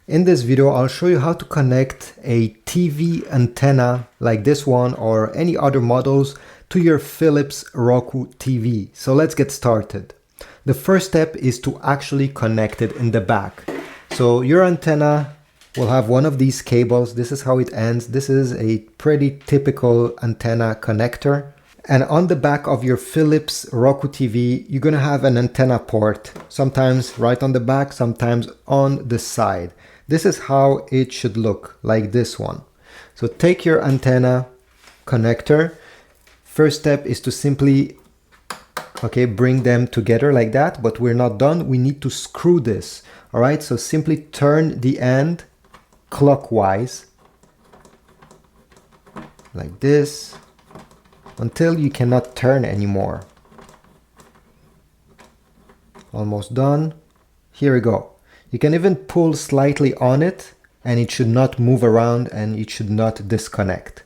In this video, I'll show you how to connect a TV antenna like this one or any other models to your Philips Roku TV. So let's get started. The first step is to actually connect it in the back. So your antenna will have one of these cables. This is how it ends. This is a pretty typical antenna connector. And on the back of your Philips Roku TV, you're gonna have an antenna port, sometimes right on the back, sometimes on the side. This is how it should look, like this one. So take your antenna connector. First step is to simply, bring them together like that, but we're not done. We need to screw this, all right? So simply turn the end clockwise, like this, until you cannot turn anymore. Almost done. Here we go. You can even pull slightly on it and it should not move around and it should not disconnect.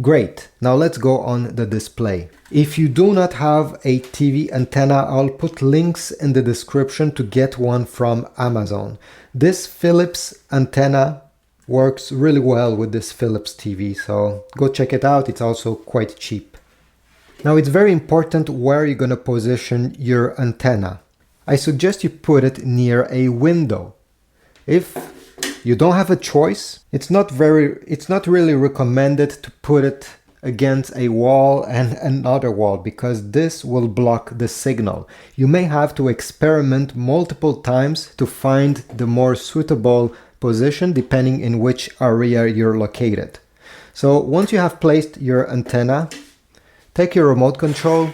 Great. Now let's go on the display. If you do not have a TV antenna, I'll put links in the description to get one from Amazon. This Philips antenna works really well with this Philips TV, so go check it out. It's also quite cheap. Now it's very important where you're going to position your antenna. I suggest you put it near a window. If you don't have a choice, it's not really recommended to put it against a wall and another wall because this will block the signal. You may have to experiment multiple times to find the more suitable position depending in which area you're located. So once you have placed your antenna, take your remote control,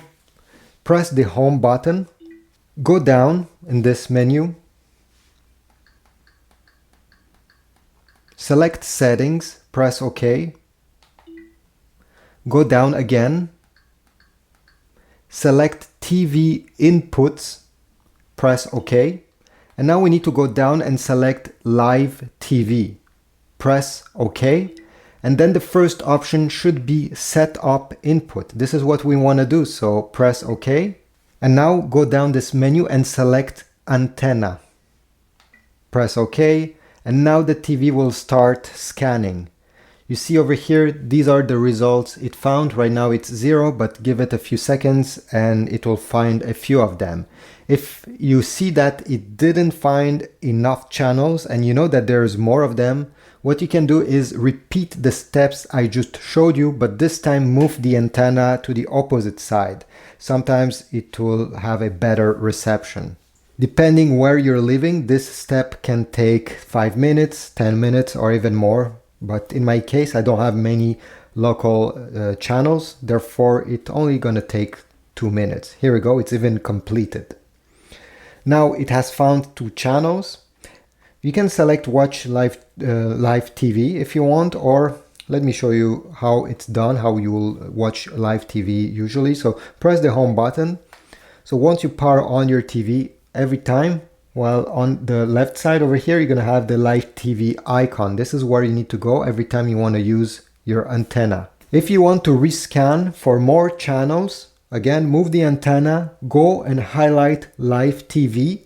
press the home button, go down in this menu, select settings, press OK, go down again, select TV inputs, press OK, and now we need to go down and select live TV, press OK, and then the first option should be set up input. This is what we want to do, so press OK. And now go down this menu and select antenna. Press OK, and now the TV will start scanning. You see over here, these are the results it found. Right now it's 0, but give it a few seconds and it will find a few of them. If you see that it didn't find enough channels and you know that there's more of them, what you can do is repeat the steps I just showed you, but this time move the antenna to the opposite side. Sometimes it will have a better reception. Depending where you're living, this step can take 5 minutes, 10 minutes, or even more. But in my case, I don't have many local channels, therefore it's only gonna take 2 minutes. Here we go, it's even completed. Now it has found 2 channels. You can select watch live TV if you want, or let me show you how it's done, how you will watch live TV usually. So press the home button. So once you power on your TV, every time, well, on the left side over here, you're gonna have the live TV icon. This is where you need to go every time you want to use your antenna. If you want to rescan for more channels, again, move the antenna, go and highlight live TV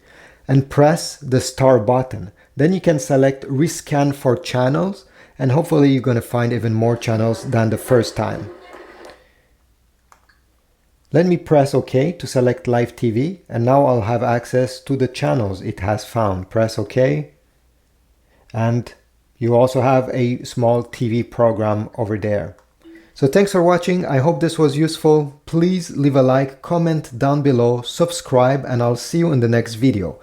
and press the star button. Then you can select rescan for channels and hopefully you're going to find even more channels than the first time. Let me press OK to select live TV and now I'll have access to the channels it has found. Press OK and you also have a small TV program over there. So thanks for watching. I hope this was useful. Please leave a like, comment down below, subscribe, and I'll see you in the next video.